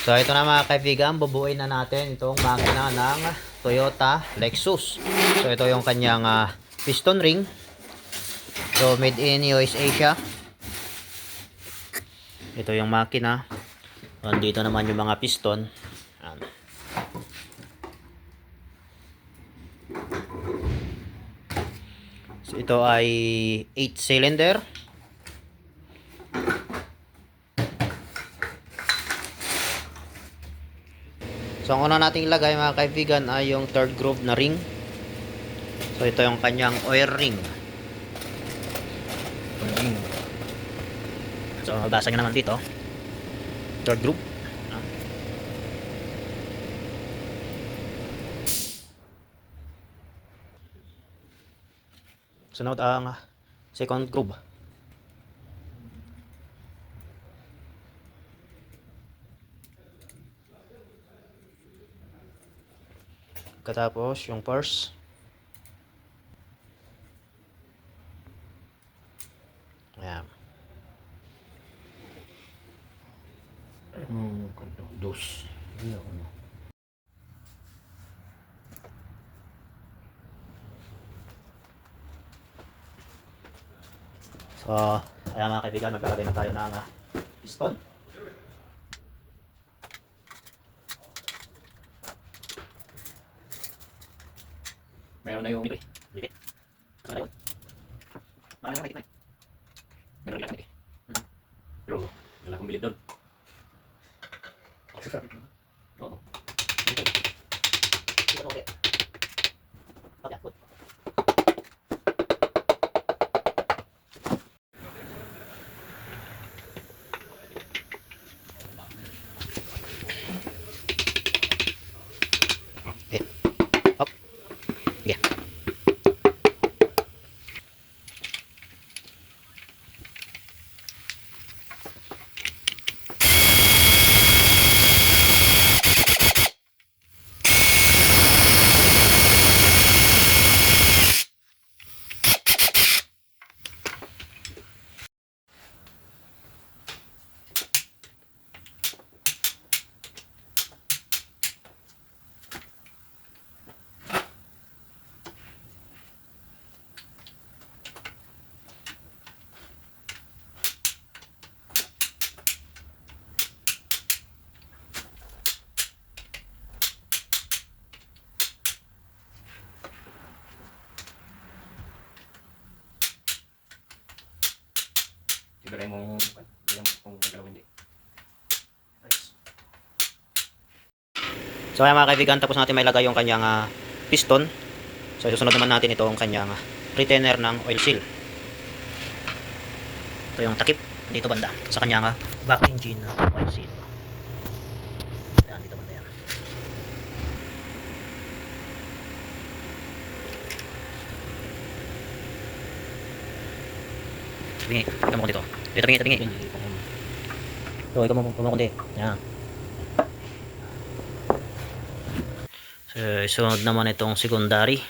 So ito na mga kaibigan, bubuuin na natin itong makina ng Toyota Lexus. So ito yung kanyang piston ring. So made in US Asia. Ito yung makina. Nandito naman yung mga piston. Ayan. So ito ay 8 cylinder. So ang una nating ilagay mga kaibigan ay yung third groove na ring. So ito yung kanyang oil ring. So mabasa nyo naman dito. Third groove. Sunod ang second groove. Katapos yung first. Ayan. Dos. So, ayan mga kaibigan, maglalagay na tayo ng piston. Meron na yung ito eh. Dikit. Ano yun? Marami na dikit. Meron lang eh. Pero wala akong bilid doon. Oo. Up. Yeah. Siguro ay mong kung nagalaw hindi. So ayan mga kaibigan, tapos natin may lagay yung kanyang piston. So susunod naman natin itong kanyang retainer ng oil seal. Ito yung takip dito banda sa kanyang back engine oil seal. Ayan, dito banda yan. Tabingi, ikaw mo dito. Tabingi. So ikaw mo kundi. Ayan. So, sunod naman itong secondary.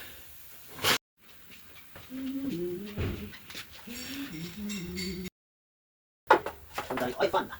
Secondary oil fan.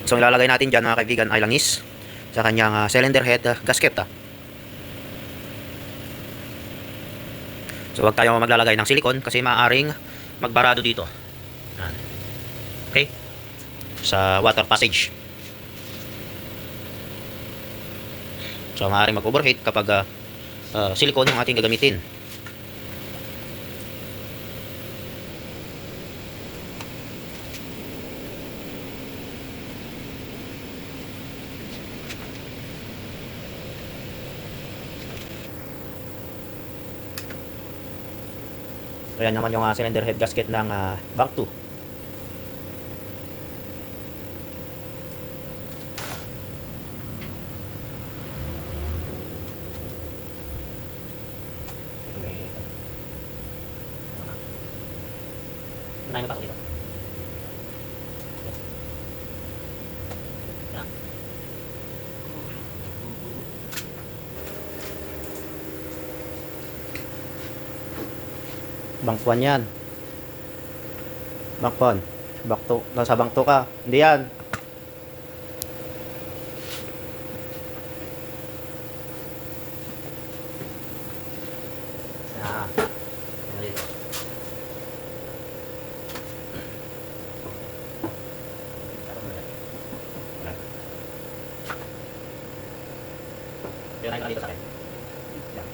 So ilalagay natin dyan mga kaibigan ay langis sa kanyang cylinder head gasket. So wag tayo maglalagay ng silicone kasi maaaring magbarado dito. Okay? Sa water passage. So maaaring mag-overheat kapag silicone yung ating gagamitin. So yan naman yung cylinder head gasket ng bank 2. Unahin mo pasok dito. Yan. Bangkuan yan. Bangkuan. Bakto. Nasa bangto ka. Hindi yan. Ah. Dito. Yan ka dito sa akin. Yan.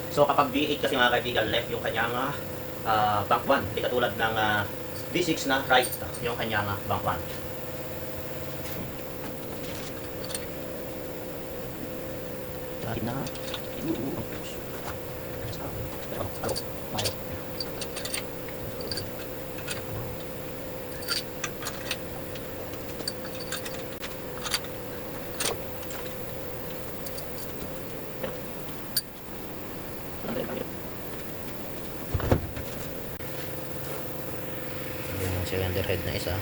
So kapag V8 kasi mga kaibigan, left yung kanyang bank 1. Hindi katulad ng V6 na right yung kanyang bank 1. Dahil na. Yung cylinder head na isa.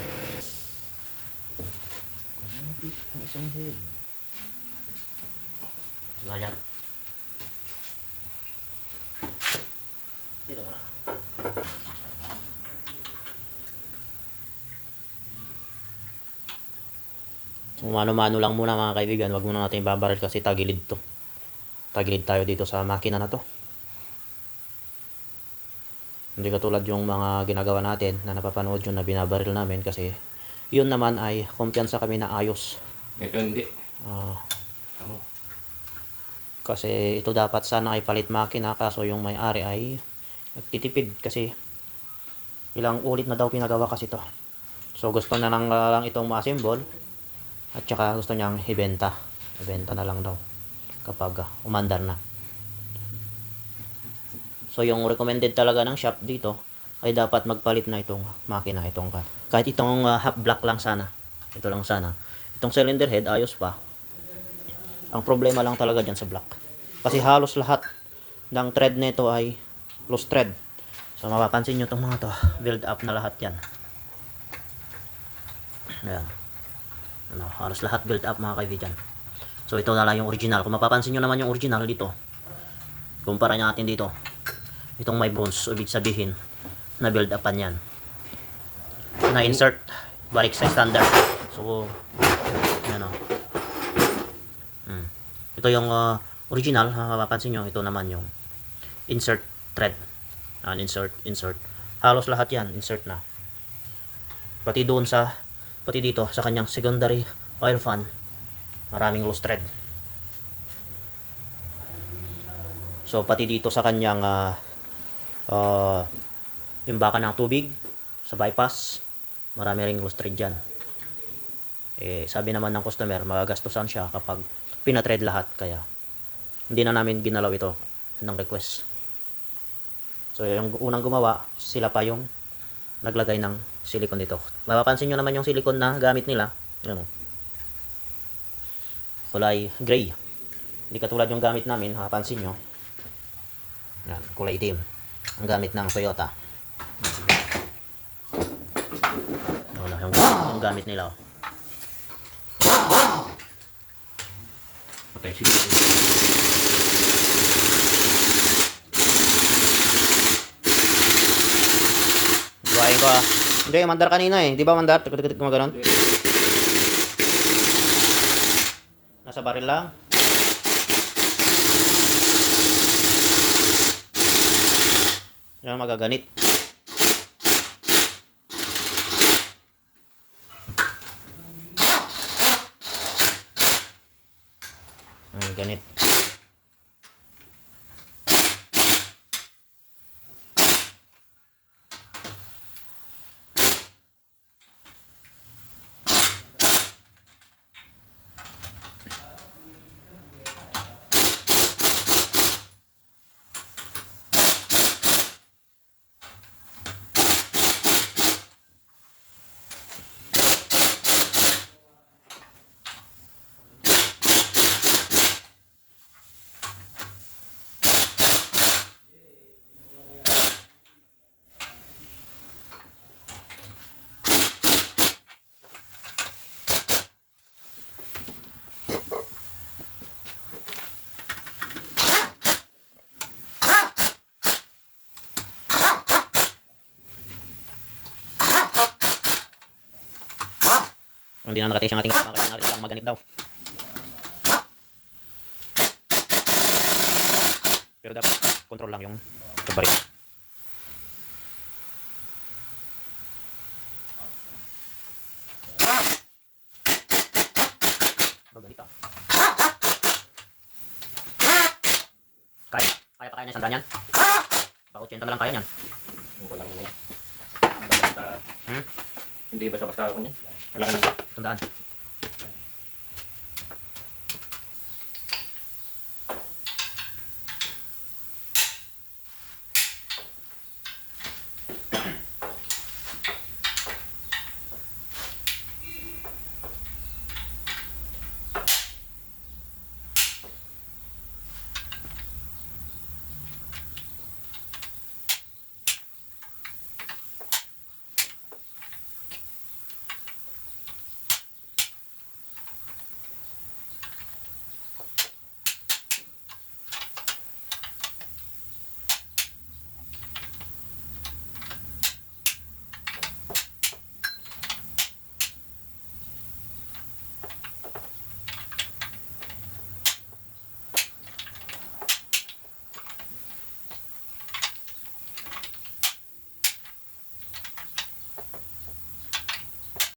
Ang isang head. Selanjutnya. Dito muna. So, mano-mano lang muna mga kaibigan. Wag muna natin ibabaril kasi tagilid to. Tagilid tayo dito sa makina na to. Hindi katulad yung mga ginagawa natin na napapanood yun na binabaril namin kasi yun naman ay kumpiyansa kami na ayos. Ito hindi. Kasi ito dapat sana ay palit makina kaso yung may-ari ay nagtitipid kasi ilang ulit na daw pinagawa kasi ito. So gusto na lang itong ma-assemble at saka gusto niyang ibenta. Ibenta na lang daw kapag umandar na. So yung recommended talaga ng shop dito ay dapat magpalit na itong makina, itong kahit itong half block lang sana. Ito lang sana. Itong cylinder head ayos pa. Ang problema lang talaga dyan sa block. Kasi halos lahat ng thread nito ay loose thread. So mapapansin nyo itong mga to, build up na lahat yan. Ayan. Ano, halos lahat build up mga kaibigan. So ito na lang yung original. Kung mapapansin nyo naman yung original dito, kumpara natin dito. Itong may bones, ibig sabihin na build upan yan. Na insert balik sa standard. So ano. Ito yung original, mapapansin nyo, ito naman yung insert thread. Insert. Halos lahat yan, insert na. Pati doon pati dito sa kanyang secondary oil fan, maraming loose thread. So pati dito sa kanyang imbakan ng tubig sa bypass, marami ring loose thread dyan. Sabi naman ng customer, magagastusan siya kapag pinatread lahat, kaya hindi na namin ginalaw ito ng request. So yung unang gumawa, sila pa yung naglagay ng silicone dito. Mapapansin nyo naman yung silicone na gamit nila, ano, kulay gray. Hindi katulad yung gamit namin, mapapansin nyo, yan, kulay itim ang gamit ng Toyota. Wala yung gamit nila. Patay sila. Buhayin ko. Hindi, mandar kanina eh. Di ba mandar? Tuk-tuk-tuk mga ganon. Nasa baril lang. Yan magaganit. Ganit. Hindi na nakatis ang ating kapang kaya natin lang maganit daw. Pero dapat control lang yung pagbarik. Ganito. Kaya pa kaya na isang ganyan? Baka 80 na lang kaya niyan. Wala lang. Basta, hindi basta-basta ako niyan. Wala ka na. Tandaan.